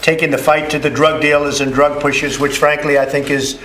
taking the fight to the drug dealers and drug pushers, which frankly I think is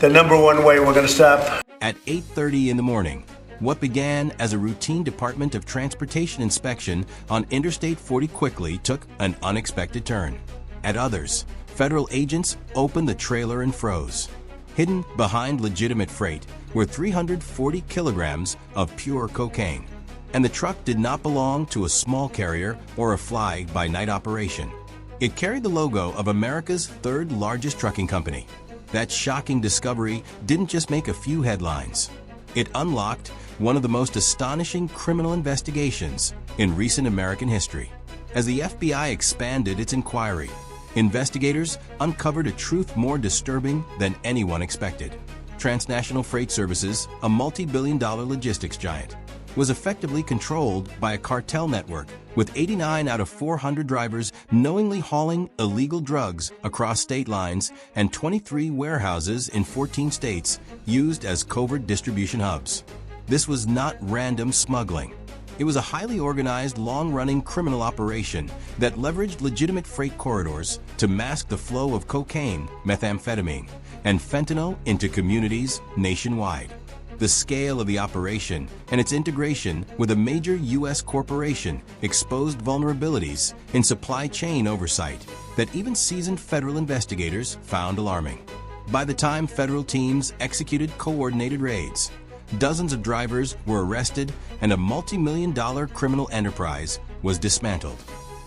the number one way we're going to stop. At 8:30 in the morning, what began as a routine Department of Transportation inspection on Interstate 40 quickly took an unexpected turn. At others, federal agents opened the trailer and froze. Hidden behind legitimate freight were 340 kilograms of pure cocaine. And the truck did not belong to a small carrier or a fly-by-night operation. It carried the logo of America's third largest trucking company. That shocking discovery didn't just make a few headlines. It unlocked one of the most astonishing criminal investigations in recent American history. As the FBI expanded its inquiry, investigators uncovered a truth more disturbing than anyone expected. Transnational Freight Services, a multi-billion-dollar logistics giant, was effectively controlled by a cartel network with 89 out of 400 drivers knowingly hauling illegal drugs across state lines and 23 warehouses in 14 states used as covert distribution hubs. This was not random smuggling. It was a highly organized, long-running criminal operation that leveraged legitimate freight corridors to mask the flow of cocaine, methamphetamine, and fentanyl into communities nationwide. The scale of the operation and its integration with a major U.S. corporation exposed vulnerabilities in supply chain oversight that even seasoned federal investigators found alarming. By the time federal teams executed coordinated raids, dozens of drivers were arrested and a multi-million-dollar criminal enterprise was dismantled.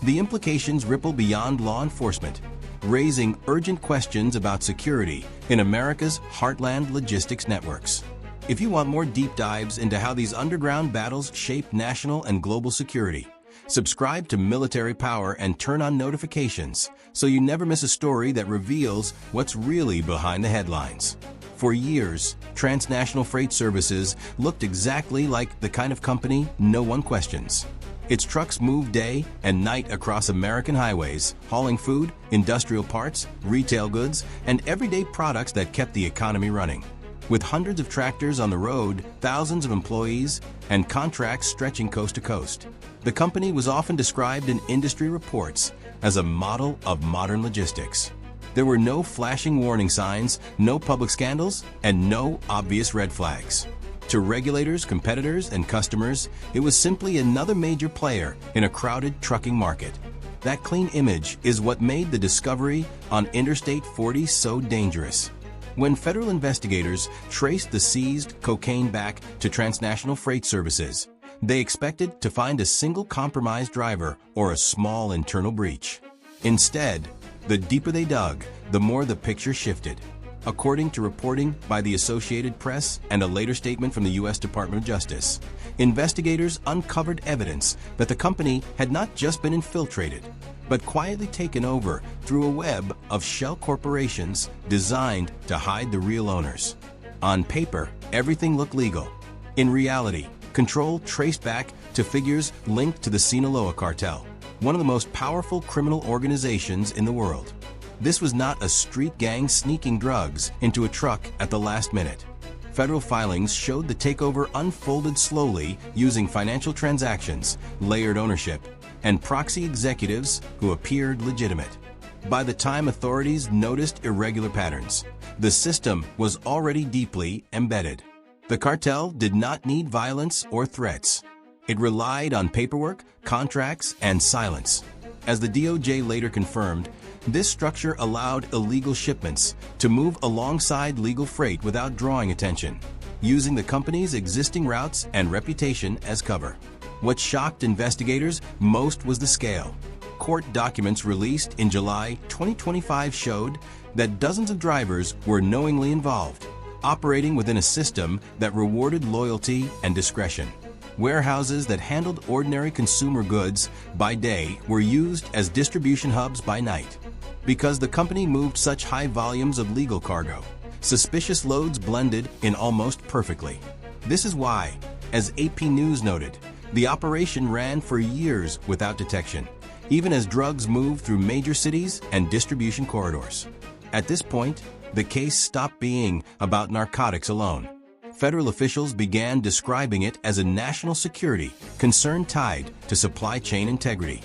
The implications ripple beyond law enforcement, raising urgent questions about security in America's heartland logistics networks. If you want more deep dives into how these underground battles shape national and global security, subscribe to Military Power and turn on notifications so you never miss a story that reveals what's really behind the headlines. For years, Transnational Freight Services looked exactly like the kind of company no one questions. Its trucks moved day and night across American highways, hauling food, industrial parts, retail goods, and everyday products that kept the economy running. With hundreds of tractors on the road, thousands of employees, and contracts stretching coast to coast, the company was often described in industry reports as a model of modern logistics. There were no flashing warning signs, no public scandals, and no obvious red flags. To regulators, competitors, and customers, it was simply another major player in a crowded trucking market. That clean image is what made the discovery on Interstate 40 so dangerous. When federal investigators traced the seized cocaine back to Transnational Freight Services, they expected to find a single compromised driver or a small internal breach. Instead, the deeper they dug, the more the picture shifted. According to reporting by the Associated Press and a later statement from the U.S. Department of Justice, investigators uncovered evidence that the company had not just been infiltrated, but quietly taken over through a web of shell corporations designed to hide the real owners. On paper, everything looked legal. In reality, control traced back to figures linked to the Sinaloa cartel, one of the most powerful criminal organizations in the world. This was not a street gang sneaking drugs into a truck at the last minute. Federal filings showed the takeover unfolded slowly using financial transactions, layered ownership, and proxy executives who appeared legitimate. By the time authorities noticed irregular patterns, the system was already deeply embedded. The cartel did not need violence or threats. It relied on paperwork, contracts, and silence. As the DOJ later confirmed, this structure allowed illegal shipments to move alongside legal freight without drawing attention, using the company's existing routes and reputation as cover. What shocked investigators most was the scale. Court documents released in July 2025 showed that dozens of drivers were knowingly involved, operating within a system that rewarded loyalty and discretion. Warehouses that handled ordinary consumer goods by day were used as distribution hubs by night. Because the company moved such high volumes of legal cargo, suspicious loads blended in almost perfectly. This is why, as AP News noted, the operation ran for years without detection, even as drugs moved through major cities and distribution corridors. At this point, the case stopped being about narcotics alone. Federal officials began describing it as a national security concern tied to supply chain integrity.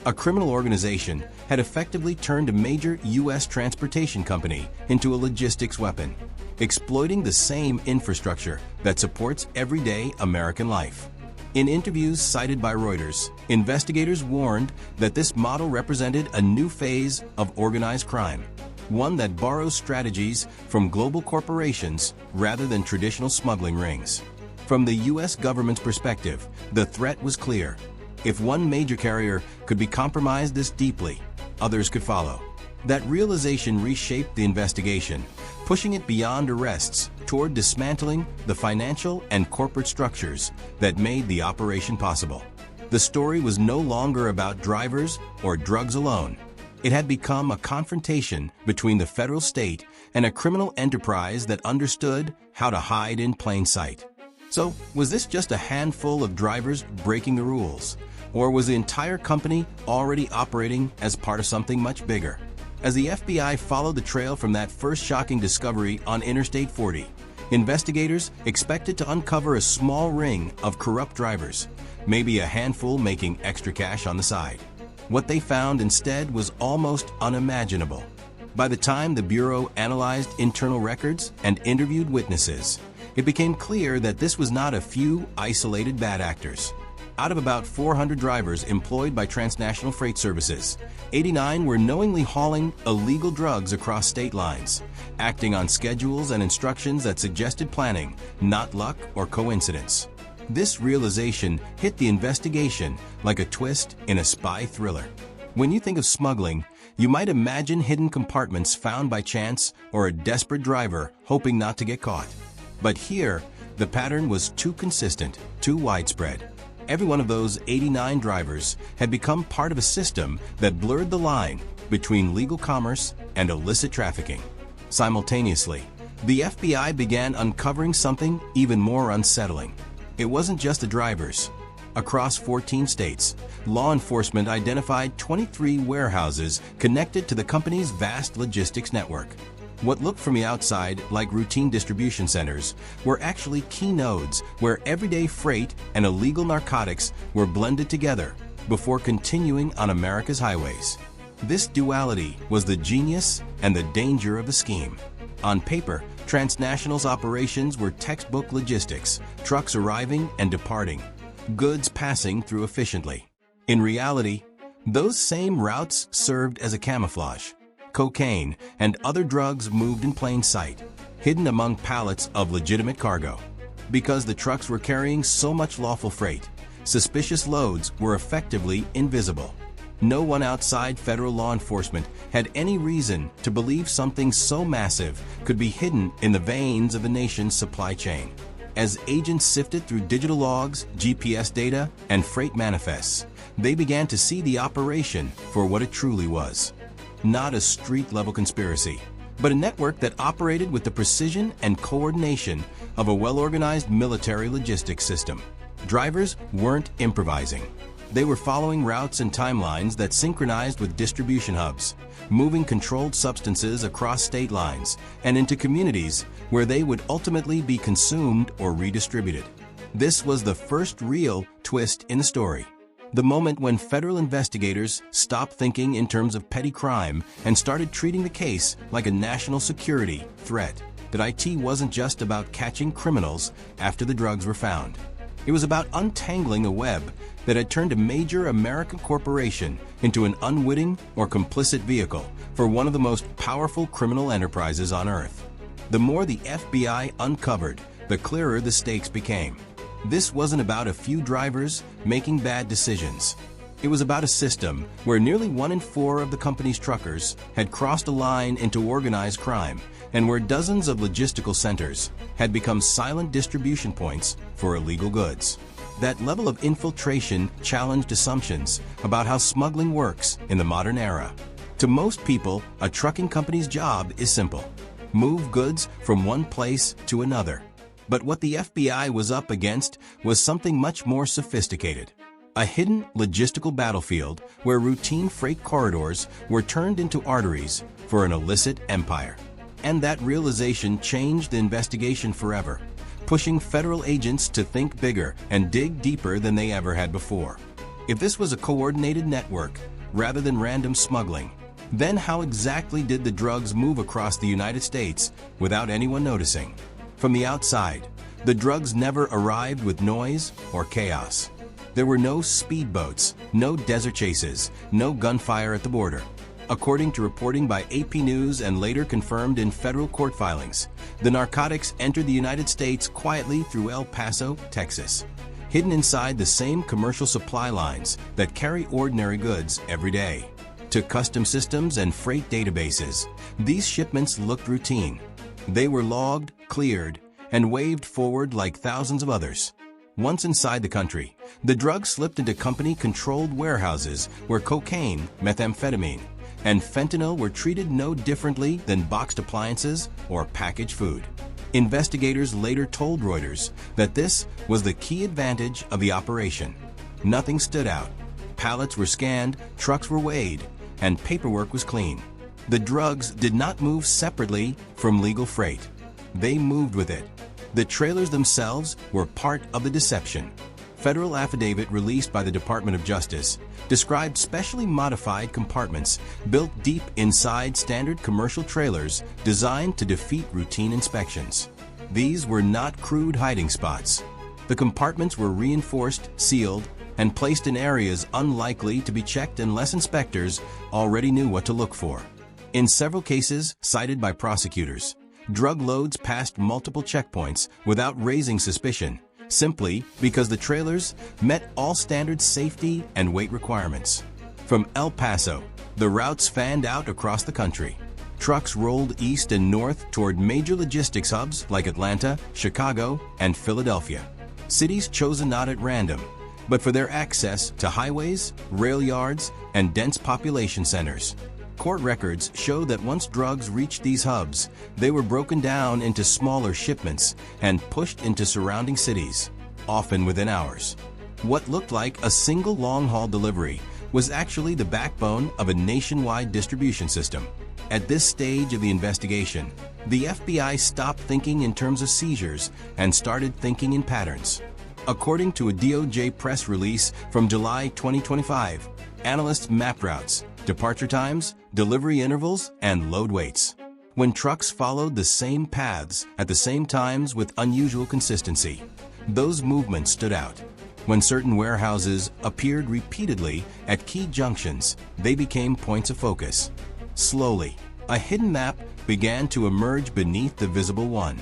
A criminal organization had effectively turned a major U.S. transportation company into a logistics weapon, exploiting the same infrastructure that supports everyday American life. In interviews cited by Reuters, investigators warned that this model represented a new phase of organized crime, one that borrows strategies from global corporations rather than traditional smuggling rings. From the U.S. government's perspective, the threat was clear. If one major carrier could be compromised this deeply, others could follow. That realization reshaped the investigation, pushing it beyond arrests toward dismantling the financial and corporate structures that made the operation possible. The story was no longer about drivers or drugs alone. It had become a confrontation between the federal state and a criminal enterprise that understood how to hide in plain sight. So, was this just a handful of drivers breaking the rules? Or was the entire company already operating as part of something much bigger? As the FBI followed the trail from that first shocking discovery on Interstate 40, investigators expected to uncover a small ring of corrupt drivers, maybe a handful making extra cash on the side. What they found instead was almost unimaginable. By the time the Bureau analyzed internal records and interviewed witnesses, it became clear that this was not a few isolated bad actors. Out of about 400 drivers employed by transnational freight services, 89 were knowingly hauling illegal drugs across state lines, acting on schedules and instructions that suggested planning, not luck or coincidence. This realization hit the investigation like a twist in a spy thriller. When you think of smuggling, you might imagine hidden compartments found by chance or a desperate driver hoping not to get caught. But here, the pattern was too consistent, too widespread. Every one of those 89 drivers had become part of a system that blurred the line between legal commerce and illicit trafficking. Simultaneously, the FBI began uncovering something even more unsettling. It wasn't just the drivers. Across 14 states, law enforcement identified 23 warehouses connected to the company's vast logistics network. What looked from the outside like routine distribution centers were actually key nodes where everyday freight and illegal narcotics were blended together before continuing on America's highways. This duality was the genius and the danger of the scheme. On paper, transnational's operations were textbook logistics, trucks arriving and departing, goods passing through efficiently. In reality, those same routes served as a camouflage. Cocaine and other drugs moved in plain sight, hidden among pallets of legitimate cargo. Because the trucks were carrying so much lawful freight, suspicious loads were effectively invisible. No one outside federal law enforcement had any reason to believe something so massive could be hidden in the veins of the nation's supply chain. As agents sifted through digital logs, GPS data, and freight manifests, they began to see the operation for what it truly was. Not a street-level conspiracy, but a network that operated with the precision and coordination of a well-organized military logistics system. Drivers weren't improvising. They were following routes and timelines that synchronized with distribution hubs, moving controlled substances across state lines and into communities where they would ultimately be consumed or redistributed. This was the first real twist in the story. The moment when federal investigators stopped thinking in terms of petty crime and started treating the case like a national security threat. That IT wasn't just about catching criminals after the drugs were found. It was about untangling a web that had turned a major American corporation into an unwitting or complicit vehicle for one of the most powerful criminal enterprises on Earth. The more the FBI uncovered, the clearer the stakes became. This wasn't about a few drivers making bad decisions. It was about a system where nearly 1 in 4 of the company's truckers had crossed a line into organized crime and where dozens of logistical centers had become silent distribution points for illegal goods. That level of infiltration challenged assumptions about how smuggling works in the modern era. To most people, a trucking company's job is simple: move goods from one place to another. But what the FBI was up against was something much more sophisticated. A hidden logistical battlefield where routine freight corridors were turned into arteries for an illicit empire. And that realization changed the investigation forever, pushing federal agents to think bigger and dig deeper than they ever had before. If this was a coordinated network, rather than random smuggling. Then how exactly did the drugs move across the United States without anyone noticing? From the outside, the drugs never arrived with noise or chaos. There were no speedboats, no desert chases, no gunfire at the border. According to reporting by AP News and later confirmed in federal court filings, the narcotics entered the United States quietly through El Paso, Texas, hidden inside the same commercial supply lines that carry ordinary goods every day. To customs systems and freight databases, these shipments looked routine. They were logged, cleared, and waved forward like thousands of others. Once inside the country, the drugs slipped into company-controlled warehouses where cocaine, methamphetamine, and fentanyl were treated no differently than boxed appliances or packaged food. Investigators later told Reuters that this was the key advantage of the operation. Nothing stood out. Pallets were scanned, trucks were weighed, and paperwork was clean. The drugs did not move separately from legal freight. They moved with it. The trailers themselves were part of the deception. Federal affidavit released by the Department of Justice described specially modified compartments built deep inside standard commercial trailers designed to defeat routine inspections. These were not crude hiding spots. The compartments were reinforced, sealed, and placed in areas unlikely to be checked unless inspectors already knew what to look for. In several cases cited by prosecutors, drug loads passed multiple checkpoints without raising suspicion, simply because the trailers met all standard safety and weight requirements. From El Paso, the routes fanned out across the country. Trucks rolled east and north toward major logistics hubs like Atlanta, Chicago, and Philadelphia. Cities chosen not at random, but for their access to highways, rail yards, and dense population centers. Court records show that once drugs reached these hubs, they were broken down into smaller shipments and pushed into surrounding cities, often within hours. What looked like a single long-haul delivery was actually the backbone of a nationwide distribution system. At this stage of the investigation, the FBI stopped thinking in terms of seizures and started thinking in patterns. According to a DOJ press release from July 2025, analysts mapped routes, departure times, delivery intervals, and load weights. When trucks followed the same paths at the same times with unusual consistency, those movements stood out. When certain warehouses appeared repeatedly at key junctions, they became points of focus. Slowly, a hidden map began to emerge beneath the visible one.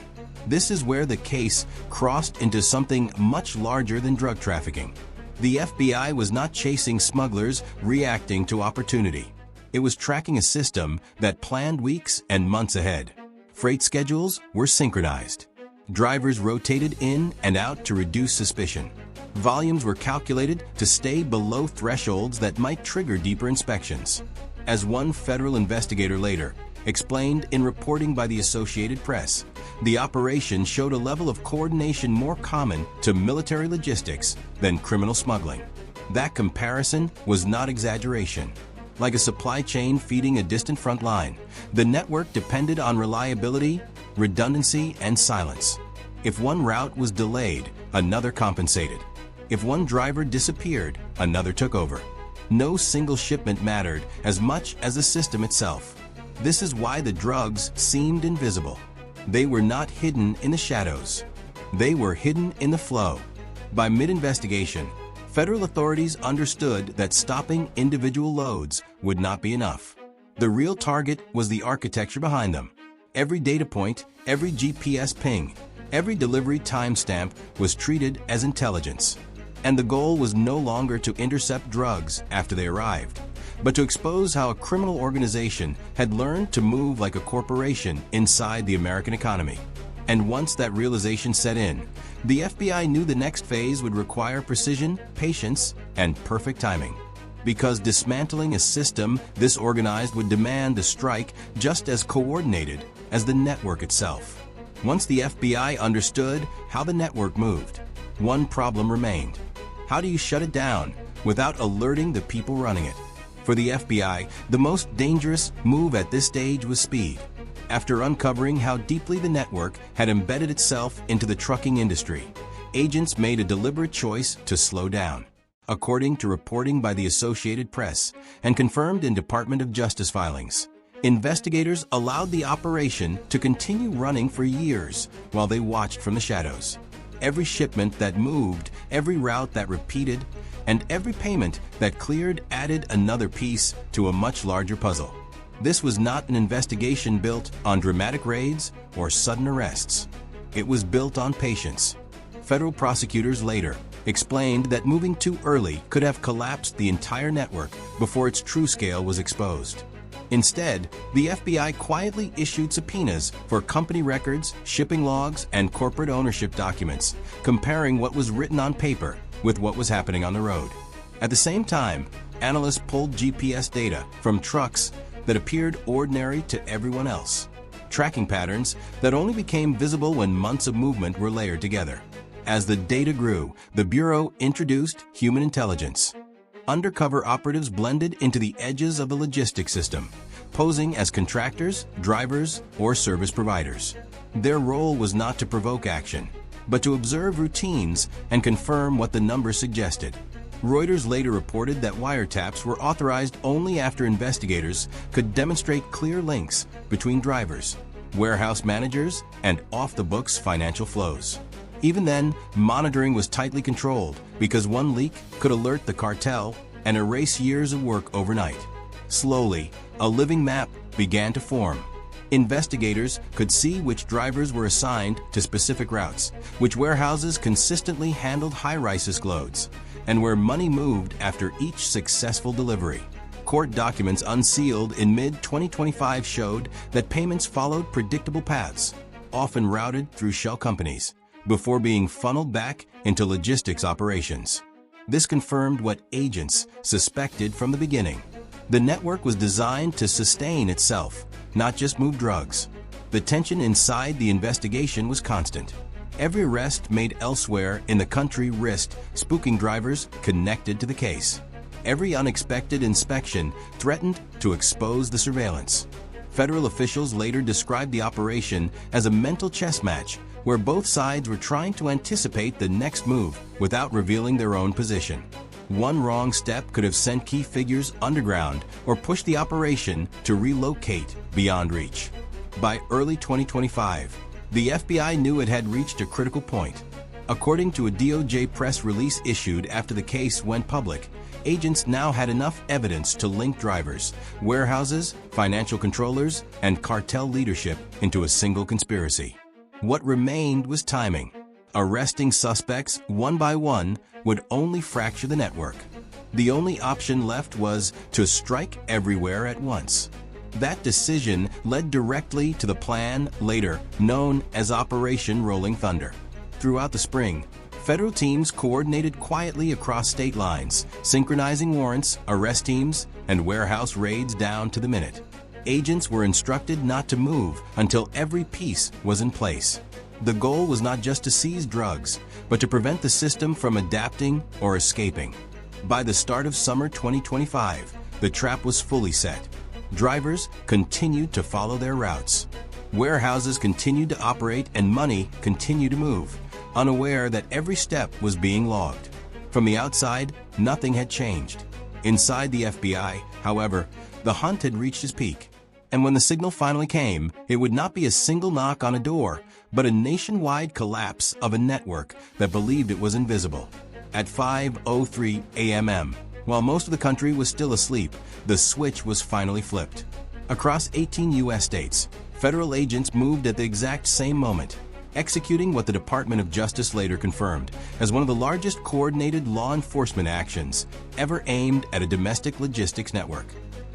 This is where the case crossed into something much larger than drug trafficking. The FBI was not chasing smugglers reacting to opportunity. It was tracking a system that planned weeks and months ahead. Freight schedules were synchronized. Drivers rotated in and out to reduce suspicion. Volumes were calculated to stay below thresholds that might trigger deeper inspections. As one federal investigator later explained in reporting by the Associated Press, the operation showed a level of coordination more common to military logistics than criminal smuggling. That comparison was not exaggeration. Like a supply chain feeding a distant front line, the network depended on reliability, redundancy, and silence. If one route was delayed, another compensated. If one driver disappeared, another took over. No single shipment mattered as much as the system itself. This is why the drugs seemed invisible. They were not hidden in the shadows. They were hidden in the flow. By mid-investigation, federal authorities understood that stopping individual loads would not be enough. The real target was the architecture behind them. Every data point, every GPS ping, every delivery timestamp was treated as intelligence. And the goal was no longer to intercept drugs after they arrived, but to expose how a criminal organization had learned to move like a corporation inside the American economy. And once that realization set in, the FBI knew the next phase would require precision, patience, and perfect timing. Because dismantling a system this organized would demand the strike just as coordinated as the network itself. Once the FBI understood how the network moved, one problem remained. How do you shut it down without alerting the people running it? For the FBI, the most dangerous move at this stage was speed. After uncovering how deeply the network had embedded itself into the trucking industry, agents made a deliberate choice to slow down. according to reporting by the Associated Press and confirmed in Department of Justice filings. Investigators allowed the operation to continue running for years while they watched from the shadows. Every shipment that moved, every route that repeated, and every payment that cleared added another piece to a much larger puzzle. This was not an investigation built on dramatic raids or sudden arrests. It was built on patience. Federal prosecutors later explained that moving too early could have collapsed the entire network before its true scale was exposed. Instead, the FBI quietly issued subpoenas for company records, shipping logs, and corporate ownership documents, comparing what was written on paper with what was happening on the road. At the same time, analysts pulled GPS data from trucks that appeared ordinary to everyone else, tracking patterns that only became visible when months of movement were layered together. As the data grew, the Bureau introduced human intelligence. Undercover operatives blended into the edges of the logistics system, posing as contractors, drivers, or service providers. Their role was not to provoke action, but to observe routines and confirm what the numbers suggested. Reuters later reported that wiretaps were authorized only after investigators could demonstrate clear links between drivers, warehouse managers, and off-the-books financial flows. Even then, monitoring was tightly controlled because one leak could alert the cartel and erase years of work overnight. Slowly, a living map began to form. Investigators could see which drivers were assigned to specific routes, which warehouses consistently handled high-risk loads, and where money moved after each successful delivery. Court documents unsealed in mid-2025 showed that payments followed predictable paths, often routed through shell companies, before being funneled back into logistics operations. This confirmed what agents suspected from the beginning. The network was designed to sustain itself, not just move drugs. The tension inside the investigation was constant. Every arrest made elsewhere in the country risked spooking drivers connected to the case. Every unexpected inspection threatened to expose the surveillance. Federal officials later described the operation as a mental chess match where both sides were trying to anticipate the next move without revealing their own position. One wrong step could have sent key figures underground or pushed the operation to relocate beyond reach. By early 2025, the FBI knew it had reached a critical point. According to a DOJ press release issued after the case went public, agents now had enough evidence to link drivers, warehouses, financial controllers, and cartel leadership into a single conspiracy. What remained was timing. Arresting suspects one by one would only fracture the network. The only option left was to strike everywhere at once. That decision led directly to the plan later known as Operation Rolling Thunder. Throughout the spring, federal teams coordinated quietly across state lines, synchronizing warrants, arrest teams, and warehouse raids down to the minute. Agents were instructed not to move until every piece was in place. The goal was not just to seize drugs, but to prevent the system from adapting or escaping. By the start of summer 2025, the trap was fully set. Drivers continued to follow their routes. Warehouses continued to operate and money continued to move, unaware that every step was being logged. From the outside, nothing had changed. Inside the FBI, however, the hunt had reached its peak. And when the signal finally came, it would not be a single knock on a door, but a nationwide collapse of a network that believed it was invisible. At 5:03 a.m., while most of the country was still asleep, the switch was finally flipped. Across 18 U.S. states, federal agents moved at the exact same moment, executing what the Department of Justice later confirmed as one of the largest coordinated law enforcement actions ever aimed at a domestic logistics network.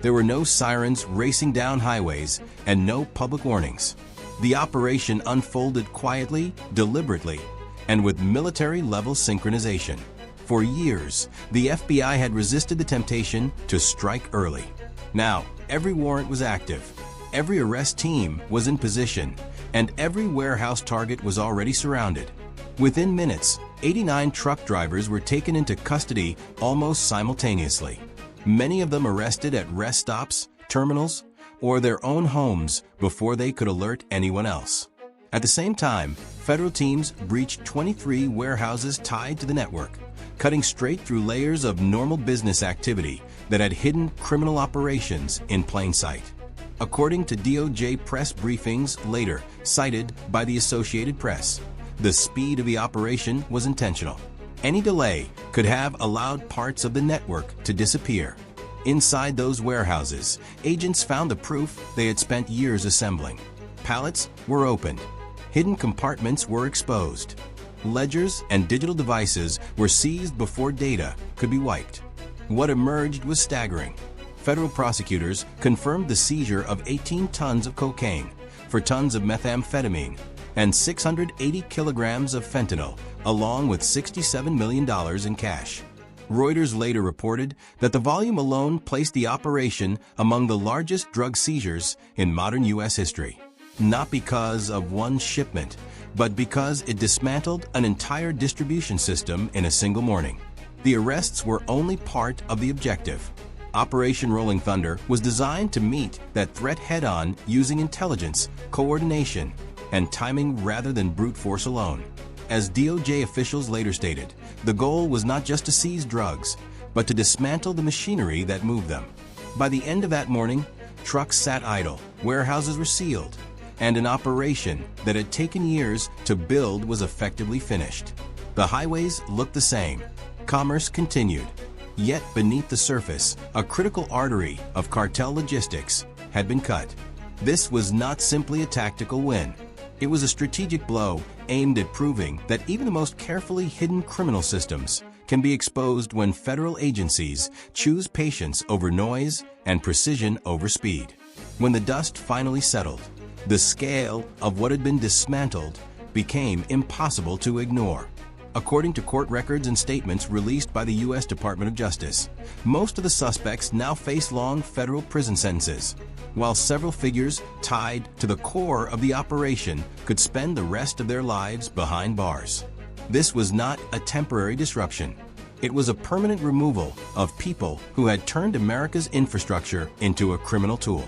There were no sirens racing down highways and no public warnings. The operation unfolded quietly, deliberately, and with military-level synchronization. For years, the FBI had resisted the temptation to strike early. Now, every warrant was active, every arrest team was in position, and every warehouse target was already surrounded. Within minutes, 89 truck drivers were taken into custody almost simultaneously. Many of them arrested at rest stops, terminals, or their own homes before they could alert anyone else. At the same time, federal teams breached 23 warehouses tied to the network, cutting straight through layers of normal business activity that had hidden criminal operations in plain sight. According to DOJ press briefings later cited by the Associated Press, the speed of the operation was intentional. Any delay could have allowed parts of the network to disappear. Inside those warehouses, agents found the proof they had spent years assembling. Pallets were opened. Hidden compartments were exposed. Ledgers and digital devices were seized before data could be wiped. What emerged was staggering. Federal prosecutors confirmed the seizure of 18 tons of cocaine, 4 tons of methamphetamine, and 680 kilograms of fentanyl, along with $67 million in cash. Reuters later reported that the volume alone placed the operation among the largest drug seizures in modern U.S. history. Not because of one shipment, but because it dismantled an entire distribution system in a single morning. The arrests were only part of the objective. Operation Rolling Thunder was designed to meet that threat head-on using intelligence, coordination, and timing rather than brute force alone. As DOJ officials later stated, the goal was not just to seize drugs, but to dismantle the machinery that moved them. By the end of that morning, trucks sat idle, warehouses were sealed, and an operation that had taken years to build was effectively finished. The highways looked the same. Commerce continued. Yet beneath the surface, a critical artery of cartel logistics had been cut. This was not simply a tactical win. It was a strategic blow aimed at proving that even the most carefully hidden criminal systems can be exposed when federal agencies choose patience over noise and precision over speed. When the dust finally settled, the scale of what had been dismantled became impossible to ignore. According to court records and statements released by the U.S. Department of Justice, most of the suspects now face long federal prison sentences, while several figures tied to the core of the operation could spend the rest of their lives behind bars. This was not a temporary disruption. It was a permanent removal of people who had turned America's infrastructure into a criminal tool.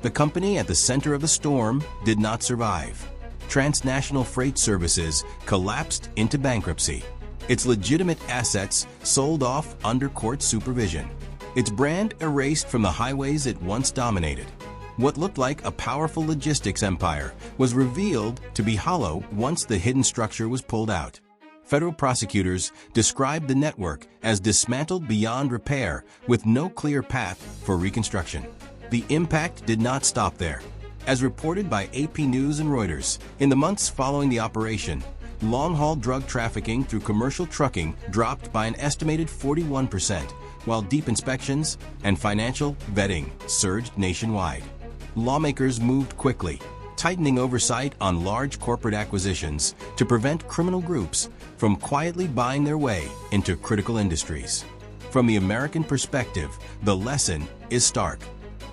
The company at the center of the storm did not survive. Transnational Freight Services collapsed into bankruptcy. Its legitimate assets sold off under court supervision. Its brand erased from the highways it once dominated. What looked like a powerful logistics empire was revealed to be hollow once the hidden structure was pulled out. Federal prosecutors described the network as dismantled beyond repair with no clear path for reconstruction. The impact did not stop there. As reported by AP News and Reuters, in the months following the operation, long-haul drug trafficking through commercial trucking dropped by an estimated 41%, while deep inspections and financial vetting surged nationwide. Lawmakers moved quickly, tightening oversight on large corporate acquisitions to prevent criminal groups from quietly buying their way into critical industries. From the American perspective, the lesson is stark.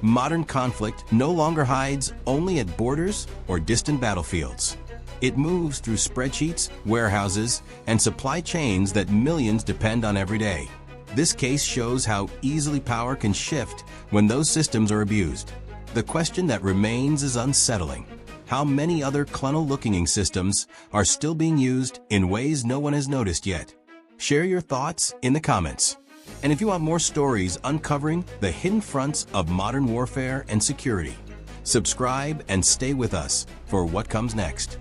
Modern conflict no longer hides only at borders or distant battlefields. It moves through spreadsheets, warehouses, and supply chains that millions depend on every day. This case shows how easily power can shift when those systems are abused. The question that remains is unsettling. How many other clunky-looking systems are still being used in ways no one has noticed yet? Share your thoughts in the comments. And if you want more stories uncovering the hidden fronts of modern warfare and security, subscribe and stay with us for what comes next.